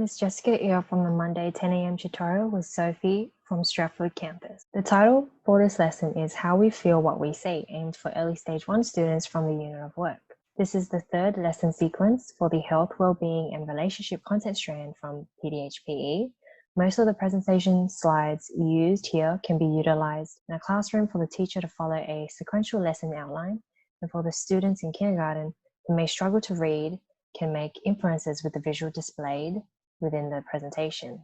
is Jessica here from the Monday 10 a.m. tutorial with Sophie from Stratford campus. The title for this lesson is How We Feel What We See, aimed for early stage 1 students from the unit of work. This is the third lesson sequence for the Health, Wellbeing and Relationship content strand from PDHPE. Most of the presentation slides used here can be utilized in a classroom for the teacher to follow a sequential lesson outline, and for the students in kindergarten who may struggle to read can make inferences with the visual displayed within the presentation.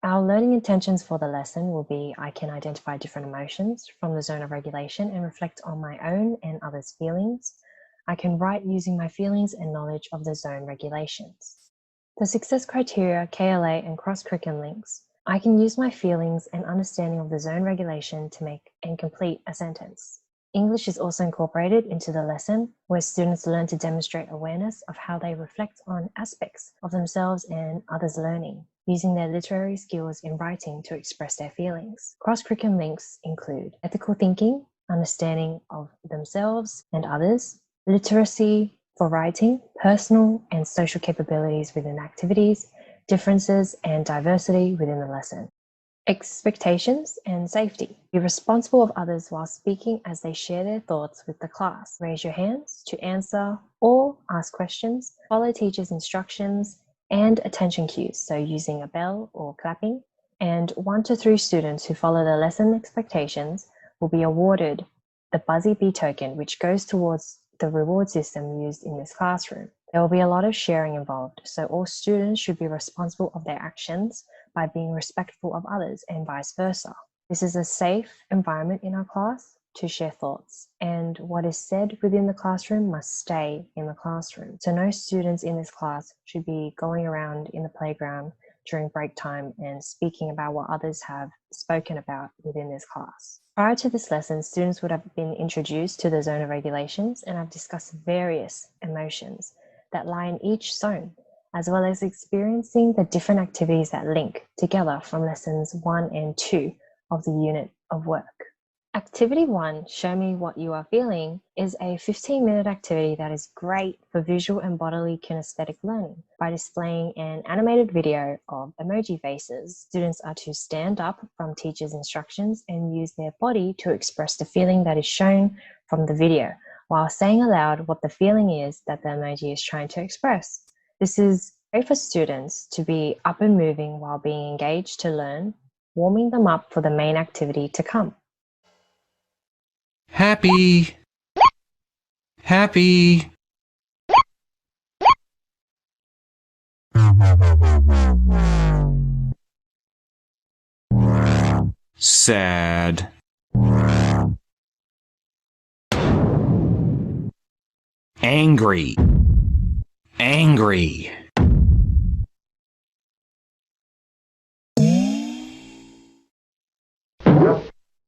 Our learning intentions for the lesson will be I can identify different emotions from the zone of regulation and reflect on my own and others' feelings. I can write using my feelings and knowledge of the zone regulations. The success criteria, KLA and cross-curriculum links. I can use my feelings and understanding of the zone regulation to make and complete a sentence. English is also incorporated into the lesson, where students learn to demonstrate awareness of how they reflect on aspects of themselves and others' learning, using their literary skills in writing to express their feelings. Cross-curriculum links include ethical thinking, understanding of themselves and others, literacy for writing, personal and social capabilities within activities, differences and diversity within the lesson. Expectations and safety. Be responsible of others while speaking as they share their thoughts with the class. Raise your hands to answer or ask questions. Follow teachers' instructions and attention cues, so using a bell or clapping. And 1 to 3 students who follow the lesson expectations will be awarded the Buzzy Bee token, which goes towards the reward system used in this classroom. There will be a lot of sharing involved, so all students should be responsible of their actions by being respectful of others and vice versa. This is a safe environment in our class to share thoughts, and what is said within the classroom must stay in the classroom. So no students in this class should be going around in the playground during break time and speaking about what others have spoken about within this class. Prior to this lesson, students would have been introduced to the zone of regulations and have discussed various emotions that lie in each zone, as well as experiencing the different activities that link together from lessons 1 and 2 of the unit of work. Activity 1, Show Me What You Are Feeling, is a 15-minute activity that is great for visual and bodily kinesthetic learning. By displaying an animated video of emoji faces, students are to stand up from teachers' instructions and use their body to express the feeling that is shown from the video, while saying aloud what the feeling is that the emoji is trying to express. This is great for students to be up and moving while being engaged to learn, warming them up for the main activity to come. Happy, happy. Sad. Angry, angry.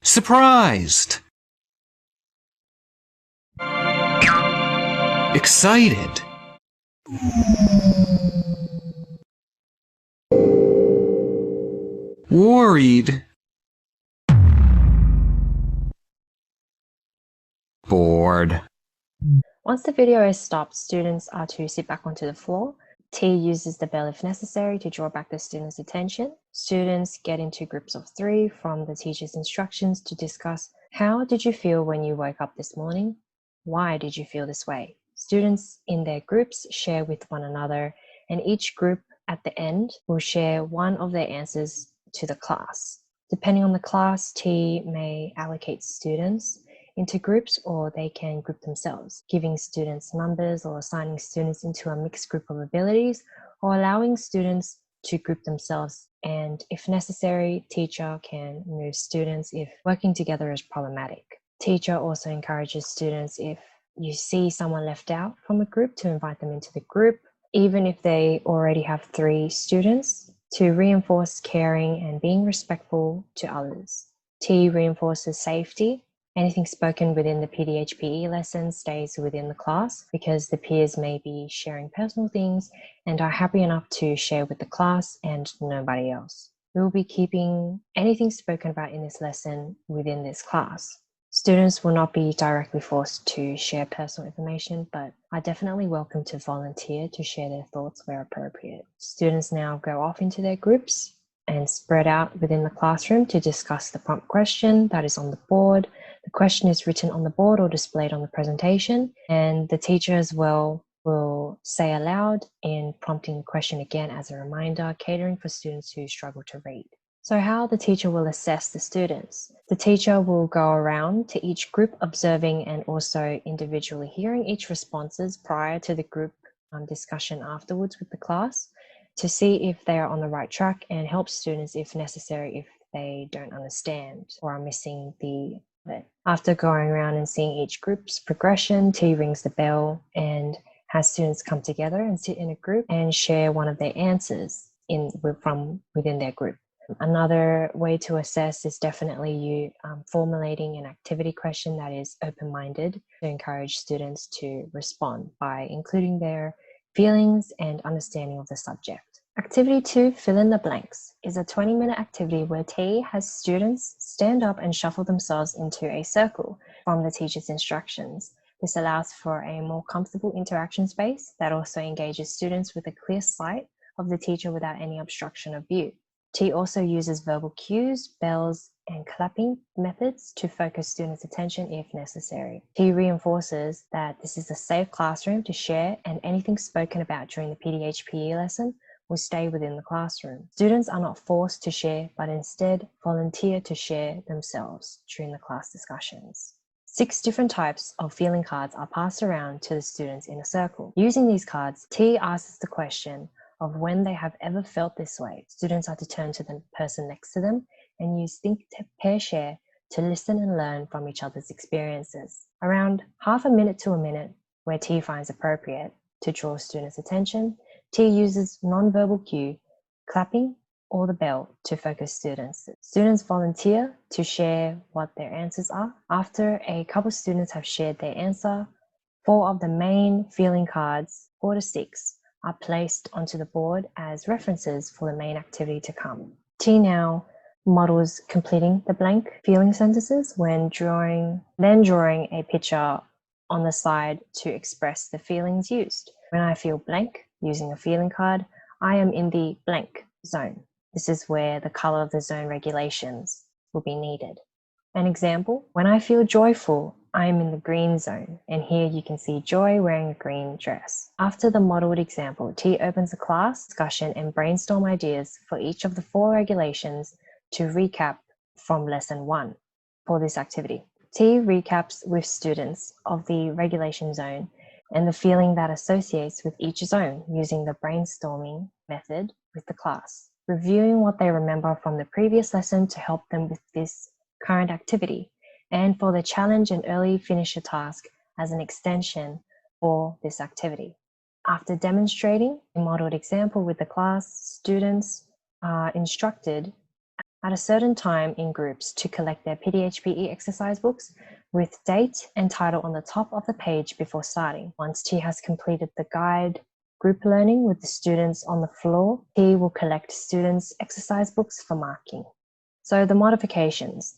Surprised. Excited. Worried. Bored. Once the video is stopped, students are to sit back onto the floor. T uses the bell if necessary to draw back the students' attention. Students get into groups of 3 from the teacher's instructions to discuss how did you feel when you woke up this morning? Why did you feel this way? Students in their groups share with one another, and each group at the end will share one of their answers to the class. Depending on the class, T may allocate students into groups, or they can group themselves, giving students numbers or assigning students into a mixed group of abilities, or allowing students to group themselves. And if necessary, teacher can move students if working together is problematic. Teacher also encourages students, if you see someone left out from a group, to invite them into the group, even if they already have 3 students, to reinforce caring and being respectful to others. T reinforces safety. Anything spoken within the PDHPE lesson stays within the class, because the peers may be sharing personal things and are happy enough to share with the class and nobody else. We will be keeping anything spoken about in this lesson within this class. Students will not be directly forced to share personal information, but are definitely welcome to volunteer to share their thoughts where appropriate. Students now go off into their groups and spread out within the classroom to discuss the prompt question that is on the board. The question is written on the board or displayed on the presentation, and the teacher as well will say aloud in prompting the question again as a reminder, catering for students who struggle to read. So how the teacher will assess the students. The teacher will go around to each group observing and also individually hearing each responses prior to the group discussion afterwards with the class to see if they are on the right track and help students if necessary if they don't understand or are missing the bit. After going around and seeing each group's progression, T rings the bell and has students come together and sit in a group and share one of their answers from within their group. Another way to assess is definitely you formulating an activity question that is open-minded to encourage students to respond by including their feelings and understanding of the subject. Activity 2, fill in the blanks, is a 20-minute activity where T has students stand up and shuffle themselves into a circle from the teacher's instructions. This allows for a more comfortable interaction space that also engages students with a clear sight of the teacher without any obstruction of view. T also uses verbal cues, bells, and clapping methods to focus students' attention if necessary. T reinforces that this is a safe classroom to share and anything spoken about during the PDHPE lesson will stay within the classroom. Students are not forced to share, but instead volunteer to share themselves during the class discussions. 6 different types of feeling cards are passed around to the students in a circle. Using these cards, T asks the question of when they have ever felt this way. Students are to turn to the person next to them and use think, pair, share to listen and learn from each other's experiences. Around half a minute to a minute, where T finds appropriate to draw students' attention, T uses non-verbal cue, clapping, or the bell to focus students. Students volunteer to share what their answers are. After a couple of students have shared their answer, 4 of the main feeling cards, 4 to 6, are placed onto the board as references for the main activity to come. T now models completing the blank feeling sentences when drawing a picture on the side to express the feelings used. When I feel blank, using a feeling card, I am in the blank zone. This is where the color of the zone regulations will be needed. An example, when I feel joyful, I am in the green zone, and here you can see Joy wearing a green dress. After the modeled example, T opens a class discussion and brainstorm ideas for each of the 4 regulations to recap from lesson 1 for this activity. T recaps with students of the regulation zone and the feeling that associates with each zone using the brainstorming method with the class, reviewing what they remember from the previous lesson to help them with this current activity, and for the challenge and early finisher task as an extension for this activity. After demonstrating a modeled example with the class, students are instructed at a certain time in groups to collect their PDHPE exercise books with date and title on the top of the page before starting. Once T has completed the guide group learning with the students on the floor, T will collect students' exercise books for marking. So the modifications.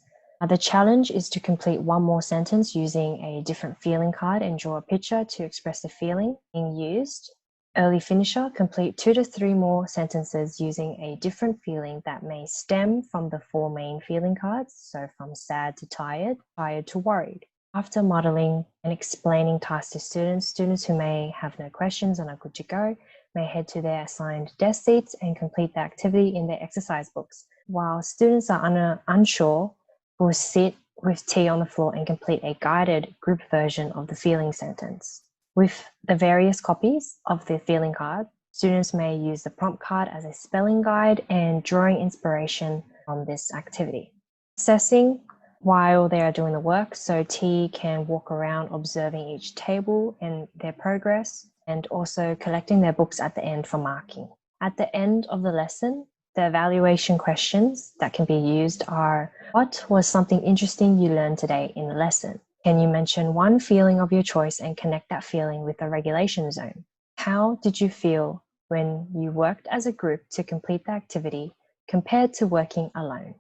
The challenge is to complete one more sentence using a different feeling card and draw a picture to express the feeling being used. Early finisher, complete 2 to 3 more sentences using a different feeling that may stem from the 4 main feeling cards, so from sad to tired, tired to worried. After modeling and explaining tasks to students, students who may have no questions and are good to go may head to their assigned desk seats and complete the activity in their exercise books. While students are unsure, will sit with T on the floor and complete a guided group version of the feeling sentence. With the various copies of the feeling card, students may use the prompt card as a spelling guide and drawing inspiration from this activity. Assessing while they are doing the work, so T can walk around observing each table and their progress, and also collecting their books at the end for marking. At the end of the lesson, the evaluation questions that can be used are, what was something interesting you learned today in the lesson? Can you mention one feeling of your choice and connect that feeling with the regulation zone? How did you feel when you worked as a group to complete the activity compared to working alone?